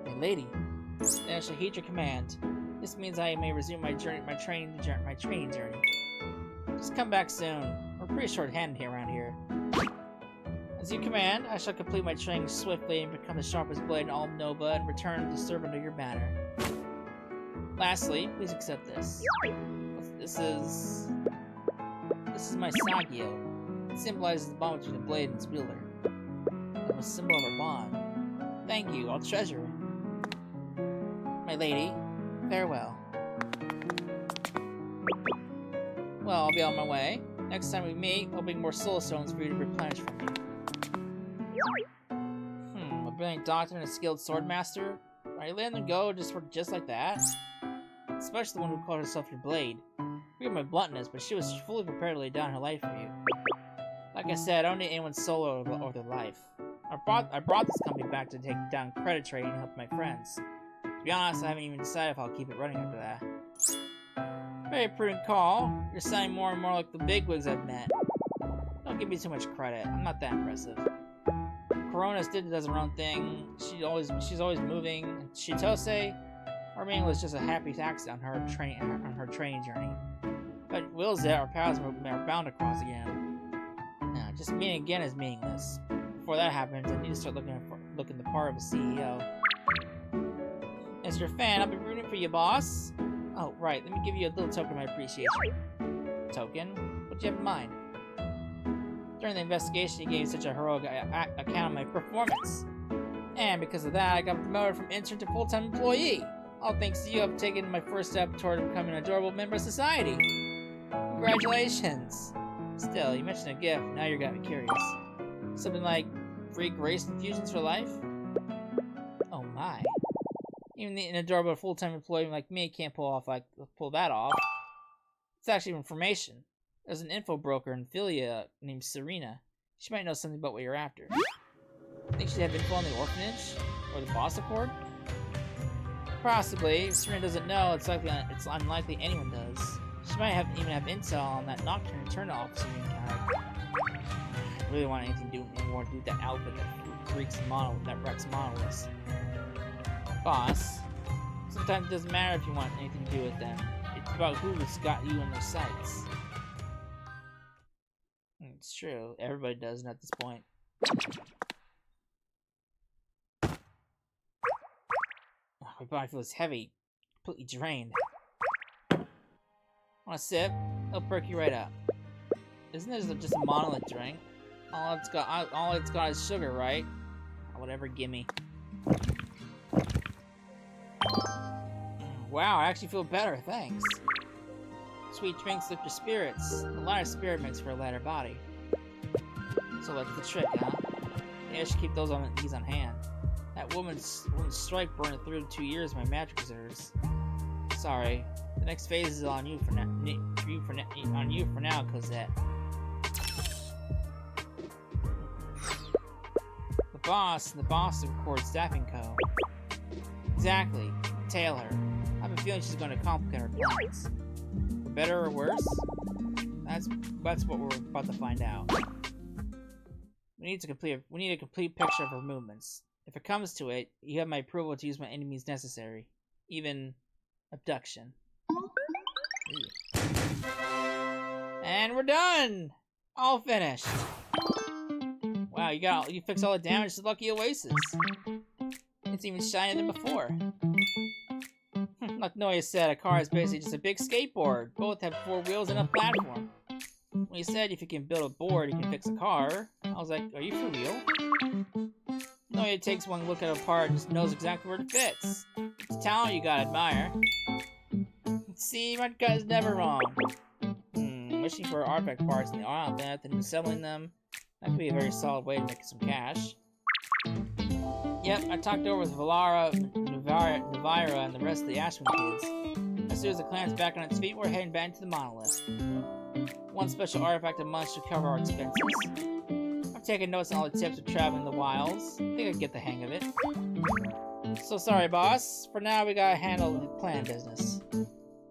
Hey lady, then I shall heed your command. This means I may resume my training journey. Just come back soon. We're pretty short-handed here around here. As you command, I shall complete my training swiftly and become the sharpest blade in all of Nova and return to serve under your banner. Lastly, please accept this. This is my Sagio. symbolizes the bond between the blade and its wielder. It was a symbol of our bond. Thank you, I'll treasure it. My lady, farewell. Well, I'll be on my way. Next time we meet, I'll bring more soul stones for you to replenish for me. A brilliant doctor and a skilled sword master? Are you letting them go just like that? Especially the one who called herself your blade. Forgive my bluntness, but she was fully prepared to lay down her life for you. Like I said, I don't need anyone's soul or their life. I brought this company back to take down Creta Trading and help my friends. To be honest, I haven't even decided if I'll keep it running after that. Very prudent call. You're sounding more and more like the bigwigs I've met. Don't give me too much credit. I'm not that impressive. Corona's does her own thing. She's always moving. Chitose, our meeting was just a happy accident on her training journey. But wills it, our paths are bound to cross again. Now, just meeting again is meaningless. Before that happens, I need to start looking the part of a CEO. As your fan, I'll be rooting for you, boss. Oh, right. Let me give you a little token of my appreciation. Token? What do you have in mind? During the investigation, you gave such a heroic account of my performance. And because of that, I got promoted from intern to full-time employee. All thanks to you, I've taken my first step toward becoming an adorable member of society. Congratulations! Still, you mentioned a gift. Now you're got me curious. Something like free grace infusions for life? Oh my. Even an adorable full-time employee like me can't pull that off. It's actually information. There's an info broker in Philia named Serena. She might know something about what you're after. Think she'd have info on the orphanage? Or the boss accord? Possibly. If Serena doesn't know, it's unlikely anyone does. She might even have intel on that Nocturne Eternal officer you encountered. I really want anything to do anymore to do with that outfit that wrecks monoliths. Boss, sometimes it doesn't matter if you want anything to do with them. It's about who's got you in their sights. It's true. Everybody does at this point. Oh, my body feels heavy. Completely drained. Want a sip? It'll perk you right up. Isn't this just a monolith drink? All it's got is sugar, right? Whatever, gimme. Wow, I actually feel better, thanks. Sweet drinks lift your spirits. A lighter spirit makes for a lighter body. So that's the trick, huh? Maybe I should keep these on hand. That woman's strike burned through 2 years of my magic reserves. Sorry. The next phase is on you for now, Cosette. The boss of Cord Staffing Co. Exactly. Tail her. I have a feeling she's going to complicate her plans. For better or worse? That's what we're about to find out. We need a complete picture of her movements. If it comes to it, you have my approval to use my enemies necessary. Even abduction. And we're done! All finished. Wow, you fixed all the damage to Lucky Oasis. It's even shinier than before. Like Noya said, a car is basically just a big skateboard. Both have 4 wheels and a platform. When he said if you can build a board, you can fix a car, I was like, are you for real? Noya takes one look at a part and just knows exactly where it fits. It's talent you gotta admire. See, my gut is never wrong. Wishing for artifact parts in the island and assembling them. That could be a very solid way to make some cash. Yep, I talked over with Valara, Navira, and the rest of the Ashman kids. As soon as the clan's back on its feet, we're heading back to the monolith. One special artifact a month should cover our expenses. I'm taking notes on all the tips of traveling the wilds. I think I get the hang of it. So sorry, boss. For now, we gotta handle the clan business.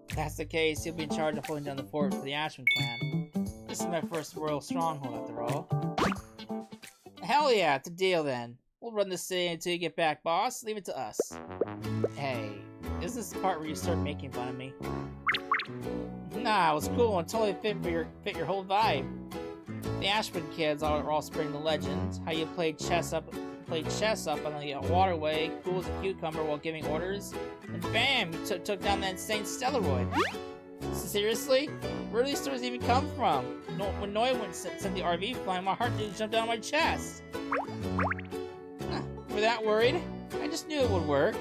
If that's the case, you'll be in charge of holding down the fort for the Ashman clan. This is my first royal stronghold, after all. Hell yeah, it's a deal then. We'll run this city until you get back, boss. Leave it to us. Hey, is this the part where you start making fun of me? Nah, it was cool and totally fit your whole vibe. The Ashman kids are all spreading the legend. How you played chess up on the Waterway, cool as a cucumber while giving orders, and bam, you took down that insane Stellaroid. Seriously? Where do these stories even come from? When Noe sent the RV flying, my heart didn't jump down my chest. We're that worried? I just knew it would work.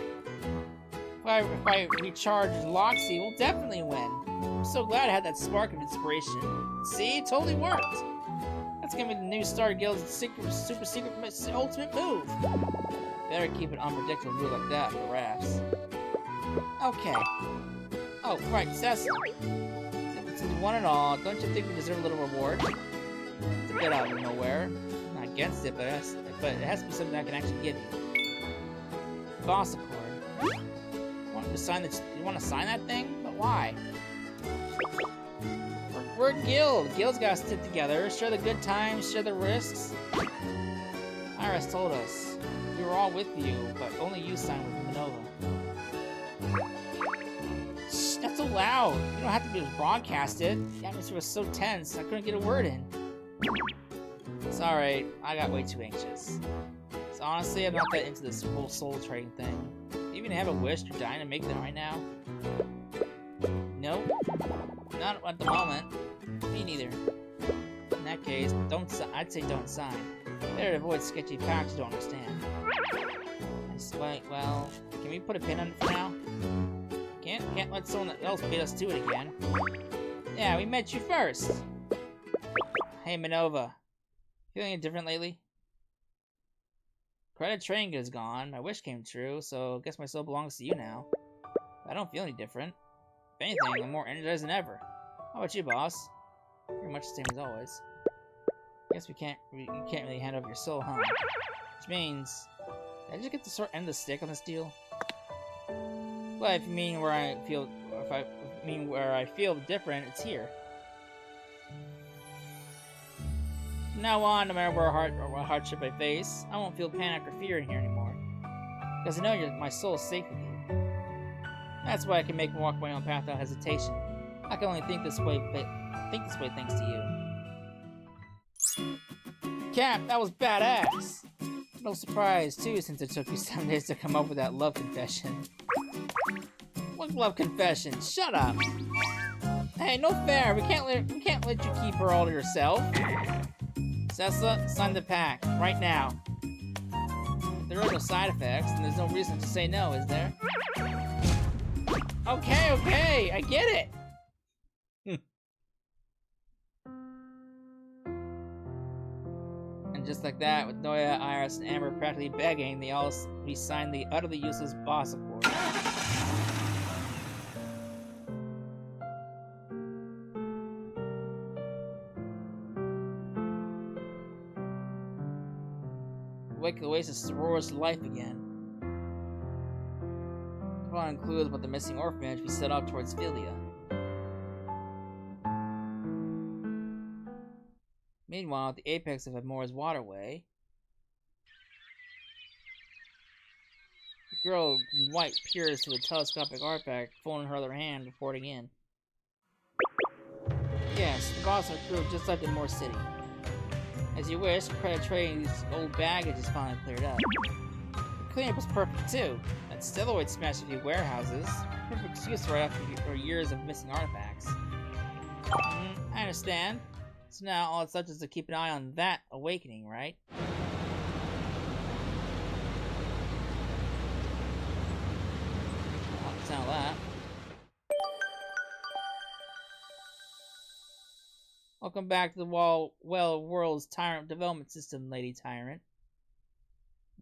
If I recharge Loxy, we'll definitely win. I'm so glad I had that spark of inspiration. See? It totally worked. That's gonna be the new Star Guild's super secret ultimate move. Better keep an unpredictable move like that for rafts. Okay. Oh, right, Cecil. Since you won it all, don't you think we deserve a little reward? It's a bit out of nowhere. I'm not against it, but it has to be something I can actually give you. Boss Accord. You want to sign that thing? But why? We're a guild. Guilds gotta stick together, share the good times, share the risks. Iris told us we were all with you, but only you signed with Minova. Shh, that's so loud. You don't have to be broadcasted. The atmosphere was so tense, I couldn't get a word in. It's alright, I got way too anxious. So honestly, I'm not that into this whole soul trading thing. Do you even have a wish you're dying to make them right now? Nope. Not at the moment. Me neither. In that case, I'd say don't sign. Better to avoid sketchy packs you don't understand. Well, can we put a pin on it for now? Can't let someone else beat us to it again. Yeah, we met you first. Hey, Minova. Feeling any different lately? Creta Trading is gone. My wish came true, so I guess my soul belongs to you now. I don't feel any different. If anything, I'm more energized than ever. How about you, boss? Pretty much the same as always. Guess you can't really hand over your soul, huh? Which means, did I just get the sort end of the stick on this deal? Well, if you mean where I feel different, it's here. From now on, no matter what hardship I face, I won't feel panic or fear in here anymore. Because I know my soul is safe with you. That's why I can make and walk my own path without hesitation. I can only think this way thanks to you. Cap, that was badass! No surprise, too, since it took you 7 days to come up with that love confession. What love confession? Shut up! Hey, no fair! We can't let you keep her all to yourself. Cessa, sign the pact, right now. There are no side effects, and there's no reason to say no, is there? Okay, I get it! And just like that, with Noya, Iris, and Amber practically begging, we signed the utterly useless boss accord. Wake the Oasis roars to life again. Following clues about the missing orphanage, we set off towards Philia. Meanwhile, at the apex of Amora's Waterway, the girl in white peers through a telescopic artifact, phone in her other hand, reporting in. Yes, the boss and crew have just left Amora City. As you wish, Creta Trading's old baggage is finally cleared up. The cleanup was perfect too. That Stella smashed a few warehouses. Perfect excuse for years of missing artifacts. I understand. So now all it's left is to keep an eye on that awakening, right? I don't sound that. Welcome back to the World's Tyrant Development System, Lady Tyrant.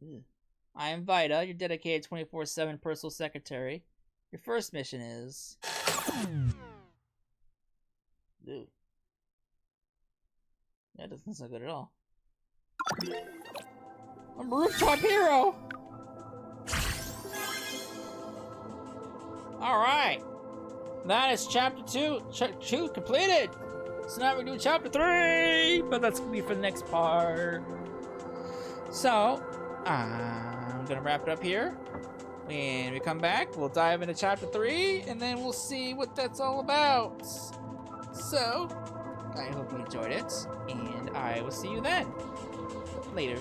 Ugh. I am Vida, your dedicated 24/7 personal secretary. Your first mission is... Ooh. That doesn't sound good at all. I'm a rooftop hero! Alright! That is chapter 2 completed! So now we do chapter 3! But that's gonna be for the next part. So, I'm gonna wrap it up here. When we come back, we'll dive into chapter 3, and then we'll see what that's all about. So, I hope you enjoyed it, and I will see you then. Later.